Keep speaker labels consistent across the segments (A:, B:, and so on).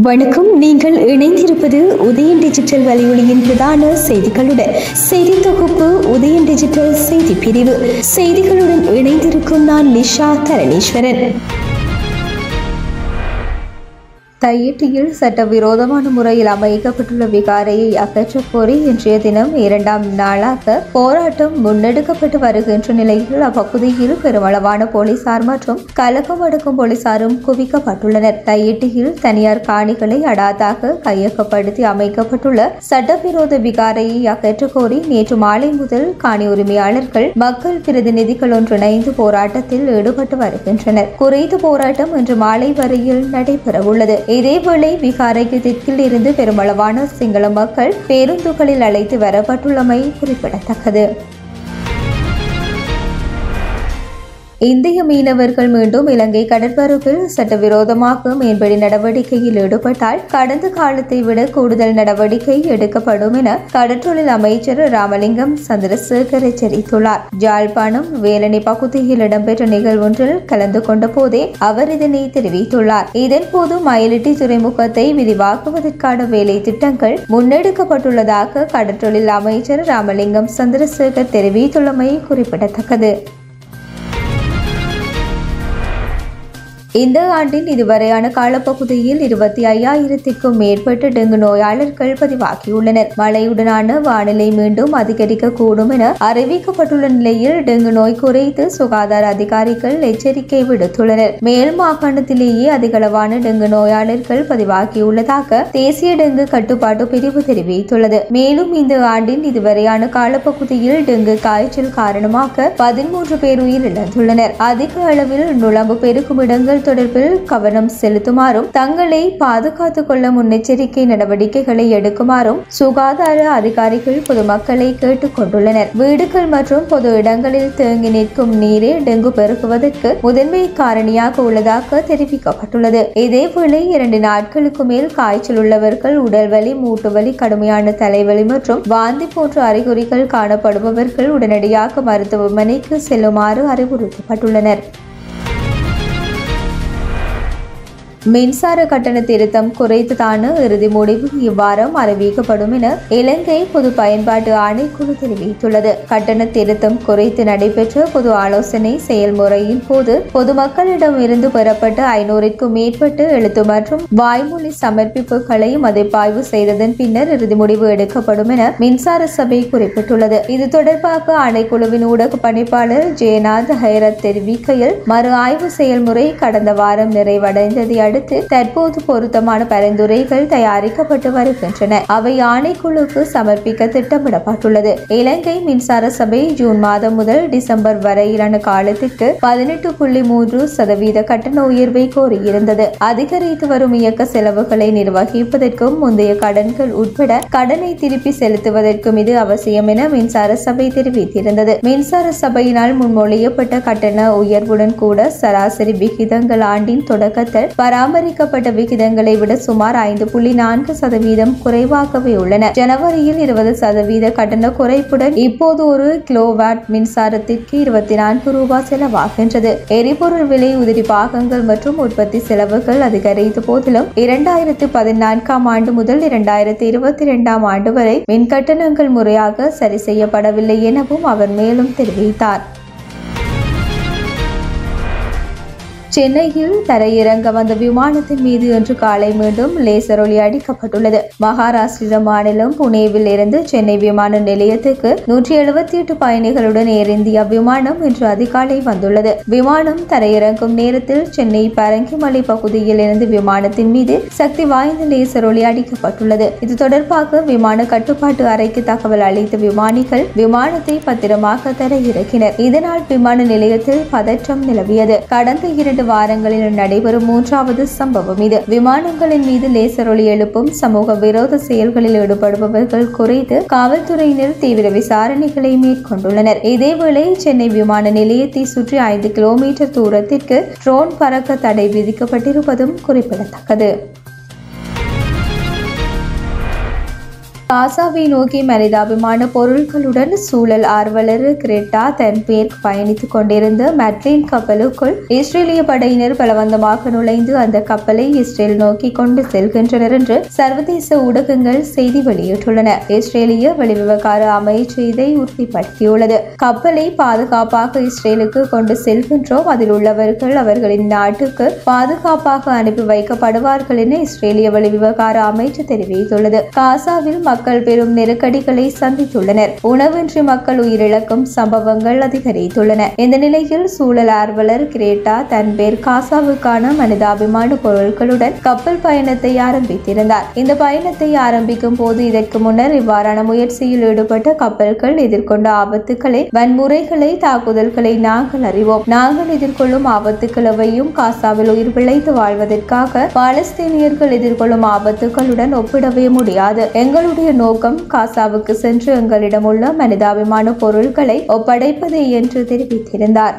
A: வணக்கம். நீங்கள் இணைந்திருப்பது உதயன் டிஜிட்டல் வலையொலியின் பிரதான செய்திகளுடன். செய்தி தொகுப்பு உதயன் டிஜிட்டல் செய்தி பிரிவு. செய்திகளுடன் இணைந்திருக்கும் நான் லிஷா தரணீஸ்வரன். தையிட்டியில் சட்டவிரோதமான முறையில் அமைக்கப்பட்டுள்ள விகாரையை அகற்றக் கோரி இன்றைய தினம் 2ஆம் நாளாக போராட்டம் முன்னெடுக்கப்பட்டு வருகின்ற நிலையில் அப்பகுதியில் பெருமளவான போலீசார் மற்றும் கலகம் அடக்கும் போலீசாரும் குவிக்கப்பட்டுள்ளனர். தையிட்டியில் தனியார் காணிகளை அடாதாக கையகப்படுத்தி அமைக்கப்பட்டுள்ள சட்டவிரோத விகாரையை அகற்றக் கோரி நேற்று மாலை முதல் காணி உரிமையாளர்கள் மக்கள் பிரதிநிதிகள் ஒன்றிணைந்து போராட்டத்தில் ஈடுபட்டு வருகின்றனர். குறித்த போராட்டம் இன்று மாலை வரையில் நடைபெறவுள்ளது. இதேவேளை விகாரைக்கு தெற்கில் இருந்து பெருமளவான சிங்கள மக்கள் பேருந்துகளில் அழைத்து வரப்பட்டுள்ளமை குறிப்பிடத்தக்கது. இந்திய மீனவர்கள் மீண்டும் இலங்கை கடற்பரப்பில் சட்டவிரோதமாக மீன்பிடி நடவடிக்கையில் ஈடுபட்டால் கடந்த காலத்தை விட கூடுதல் நடவடிக்கை எடுக்கப்படும் என கடற்றொழில் அமைச்சர் ராமலிங்கம் சந்திரசேகர் எச்சரித்துள்ளார். யாழ்ப்பாணம் வேலணை பகுதியில் இடம்பெற்ற நிகழ்வொன்றில் கலந்து கொண்ட போதே அவர் இதனை தெரிவித்துள்ளார். இதன்போது மயிலிட்டி துறைமுகத்தை விரிவாக்குவதற்கான வேலை திட்டங்கள் முன்னெடுக்கப்பட்டுள்ளதாக கடற்றொழில் அமைச்சர் ராமலிங்கம் சந்திரசேகர் தெரிவித்துள்ளமை குறிப்பிடத்தக்கது. இந்த ஆண்டின் இதுவரையான காலப்பகுதியில் 25,000க்கும் மேற்பட்ட டெங்கு நோயாளர்கள் பதிவாகியுள்ளனர். மழையுடனான வானிலை மீண்டும் அதிகரிக்கக்கூடும் என அறிவிக்கப்பட்டுள்ள நிலையில் டெங்கு நோய் குறித்து சுகாதார அதிகாரிகள் எச்சரிக்கை விடுத்துள்ளனர். மேல் மாகாணத்திலேயே அதிகளவான டெங்கு நோயாளர்கள் பதிவாகியுள்ளதாக தேசிய டெங்கு கட்டுப்பாட்டு பிரிவு தெரிவித்துள்ளது. மேலும் இந்த ஆண்டின் இதுவரையான காலப்பகுதியில் டெங்கு காய்ச்சல் காரணமாக 13 பேர் உயிரிழந்துள்ளனர். அதிக அளவில் நுளம்பு பெருக்கும் இடங்கள் தொடர்பில் கவனம் செலுத்துமாறும் தங்களை பாதுகாத்துக் கொள்ள முன்னெச்சரிக்கை நடவடிக்கைகளை எடுக்குமாறும் சுகாதார அதிகாரிகள் பொதுமக்களை கேட்டுக் கொண்டுள்ளனர். வீடுகள் மற்றும் பொது இடங்களில் தேங்கி நிற்கும் நீரே டெங்கு பெருகுவதற்கு முதன்மை காரணியாக உள்ளதாக தெரிவிக்கப்பட்டுள்ளது. இதேவேளை 2 நாட்களுக்கு மேல் காய்ச்சல் உள்ளவர்கள், உடல் வலி, மூட்டு வலி, கடுமையான தலைவலி மற்றும் வாந்தி போன்ற அறிகுறிகள் காணப்படுபவர்கள் உடனடியாக மருத்துவமனைக்கு செல்லுமாறு அறிவுறுத்தப்பட்டுள்ளனர். மின்சார கட்டண திருத்தம் குறித்தான இறுதி முடிவு இவ்வாரம் அறிவிக்கப்படும் என இலங்கை பொது பயன்பாட்டு ஆணைக்குழு தெரிவித்துள்ளது. கட்டண திருத்தம் குறித்து நடைபெற்ற பொது ஆலோசனை செயல்முறையின் போது பொதுமக்களிடம் இருந்து பெறப்பட்ட 500க்கும் மேற்பட்ட எழுத்து மற்றும் வாய்மொழி சமர்ப்பிப்புகளை மதிப்பாய்வு செய்ததன் பின்னர் இறுதி முடிவு எடுக்கப்படும் என மின்சார சபை குறிப்பிட்டுள்ளது. இது தொடர்பாக ஆணைக்குழுவின் ஊடக பணிப்பாளர் ஜெயநாத் ஹைரத் தெரிவிக்கையில், மறு ஆய்வு செயல்முறை கடந்த வாரம் நிறைவடைந்ததை அடுத்து தற்போது பொருத்தமான பரிந்துரைகள் தயாரிக்கப்பட்டு வருகின்றன. அவை ஆணைக்குழுக்கு சமர்ப்பிக்க திட்டமிடப்பட்டுள்ளது. இலங்கை மின்சார சபை ஜூன் மாதம் முதல் டிசம்பர் வரையிலான காலத்திற்கு 18.3% கட்டண உயர்வை கோரியிருந்தது. அதிகரித்து வரும் இயக்க செலவுகளை நிர்வகிப்பதற்கும் முந்தைய கடன்கள் உட்பட கடனை திருப்பி செலுத்துவதற்கும் இது அவசியம் என மின்சார சபை தெரிவித்திருந்தது. மின்சார சபையினால் முன்மொழியப்பட்ட கட்டண உயர்வுடன் கூட சராசரி விகிதங்கள் ஆண்டின் தொடக்கத்தில் பராமரிக்கப்பட்ட விகிதங்களை விட சுமார் 5.4% குறைவாகவே உள்ளன. ஜனவரியில் 20% கட்டண குறைப்புடன் இப்போது ஒரு கிலோவாட் மின்சாரத்திற்கு 24 ரூபாய் செலவாகின்றது. எரிபொருள் விலை, உதிரி பாகங்கள் மற்றும் உற்பத்தி செலவுகள் அதிகரித்த போதிலும் 2014ஆம் ஆண்டு முதல் 2022ஆம் ஆண்டு வரை மின் கட்டணங்கள் முறையாக சரி செய்யப்படவில்லை எனவும் அவர் மேலும் தெரிவித்தார். சென்னையில் தரையிறங்க வந்த விமானத்தின் மீது இன்று காலை மீண்டும் லேசர் ஒளி அடிக்கப்பட்டுள்ளது. மகாராஷ்டிர மாநிலம் புனேவில் இருந்து சென்னை விமான நிலையத்துக்கு 178 பயணிகளுடன் ஏர் இந்தியா விமானம் இன்று அதிகாலை வந்துள்ளது. விமானம் தரையிறங்கும் நேரத்தில் சென்னை பரங்கிமலை பகுதியில் இருந்து விமானத்தின் மீது சக்தி வாய்ந்த லேசர் ஒளி அடிக்கப்பட்டுள்ளது. இது தொடர்பாக விமான கட்டுப்பாட்டு அறைக்கு தகவல் அளித்த விமானிகள் விமானத்தை பத்திரமாக தரையிறக்கினர். இதனால் விமான நிலையத்தில் பதற்றம் நிலவியது. கடந்த 2 வாரங்களில் நடைபெறும் 3வது சம்பவம் இது. விமானங்களின் மீது லேசர் ஒளி எழுப்பும் சமூக விரோத செயல்களில் ஈடுபடுபவர்கள் குறித்து காவல்துறையினர் தீவிர விசாரணைகளை மேற்கொண்டுள்ளனர். இதேவேளை சென்னை விமான நிலையத்தை சுற்றி 5 கிலோமீட்டர் தூரத்திற்கு ட்ரோன் பறக்க தடை விதிக்கப்பட்டிருப்பதும் குறிப்பிடத்தக்கது. காசாவை நோக்கி மனிதாபிமான பொருட்களுடன் சூழல் ஆர்வலர் கிரெட்டா தென்பேர்க் பயணித்துக் கொண்டிருந்த மெட்லின் கப்பலுக்குள் இஸ்ரேலிய படையினர் பலவந்தமாக நுழைந்து அந்த கப்பலை இஸ்ரேல் நோக்கி கொண்டு செல்கின்றனர் என்று சர்வதேச ஊடகங்கள் செய்தி வெளியிட்டுள்ளன. இஸ்ரேலிய வெளிவிவகார அமைச்சு இதை உறுதிப்படுத்தியுள்ளது. கப்பலை பாதுகாப்பாக இஸ்ரேலுக்கு கொண்டு செல்கின்றோம், அதில் உள்ளவர்கள் அவர்களின் நாட்டுக்கு பாதுகாப்பாக அனுப்பி வைக்கப்படுவார்கள் என இஸ்ரேலிய வெளிவிவகார அமைச்சு தெரிவித்துள்ளது. காசாவில் மக்கள் பெரும் நெருக்கடிகளை சந்தித்துள்ளனர். உணவின்றி மக்கள் உயிரிழக்கும் சம்பவங்கள் அதிகரித்துள்ளன. இந்த நிலையில் சூழல் ஆர்வலர் கிரேட்டா தன்பேர் காசாவுக்கான மனிதாபிமான பொருட்களுடன் கப்பல் பயணத்தை ஆரம்பித்திருந்தார். இந்த பயணத்தை ஆரம்பிக்கும் போது இதற்கு முன்னர் இவ்வாறான முயற்சியில் ஈடுபட்ட கப்பல்கள் எதிர்கொண்ட ஆபத்துக்களை, வன்முறைகளை, தாக்குதல்களை நாங்கள் அறிவோம். நாங்கள் எதிர்கொள்ளும் ஆபத்துக்கள் எவையும் காசாவில் உயிர் பிழைத்து வாழ்வதற்காக பாலஸ்தீனியர்கள் எதிர்கொள்ளும் ஆபத்துகளுடன் ஒப்பிடவே முடியாது. எங்களுடைய நோக்கம் காசாவுக்கு சென்று எங்களிடம் உள்ள மனிதாபிமான பொருட்களை ஒப்படைப்பதே என்று தெரிவித்திருந்தார்.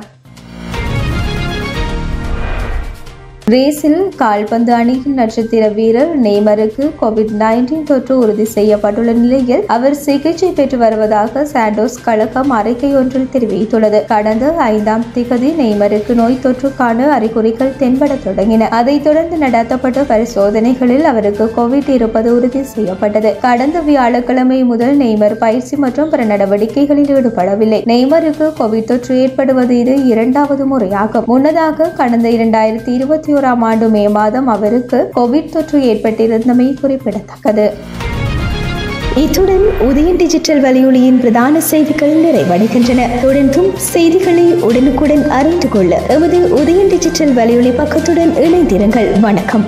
A: பிரேசில் கால்பந்து அணியின் நட்சத்திர வீரர் நெய்மருக்கு COVID-19 தொற்று உறுதி செய்யப்பட்டுள்ள நிலையில் அவர் சிகிச்சை பெற்று வருவதாக சாண்டோஸ் கழகம் அறிக்கை ஒன்றில் தெரிவித்துள்ளது. கடந்த 5ஆம் திகதி நெய்மருக்கு நோய் தொற்றுக்கான அறிகுறிகள் தென்பட தொடங்கின. அதைத் தொடர்ந்து நடத்தப்பட்ட பரிசோதனைகளில் அவருக்கு COVID இருப்பது உறுதி செய்யப்பட்டது. கடந்த வியாழக்கிழமை முதல் நெய்மர் பயிற்சி மற்றும் பிற நடவடிக்கைகளில் ஈடுபடவில்லை. நெய்மருக்கு COVID தொற்று ஏற்படுவது இது 2வது முறையாகும். முன்னதாக கடந்த 2021 ஆண்டு மே மாதம் அவருக்கு கோவிட் தொற்று ஏற்பட்டிருந்தமை குறிப்பிடத்தக்கது.
B: இத்துடன் உதயன் டிஜிட்டல் வலையொலியின் பிரதான செய்திகள் நிறைவடைகின்றன. தொடர்ந்தும் செய்திகளை உடனுக்குடன் அறிந்து கொள்ள எமது உதயன் டிஜிட்டல் வலையொலி பக்கத்துடன் இணைந்திருங்கள். வணக்கம்.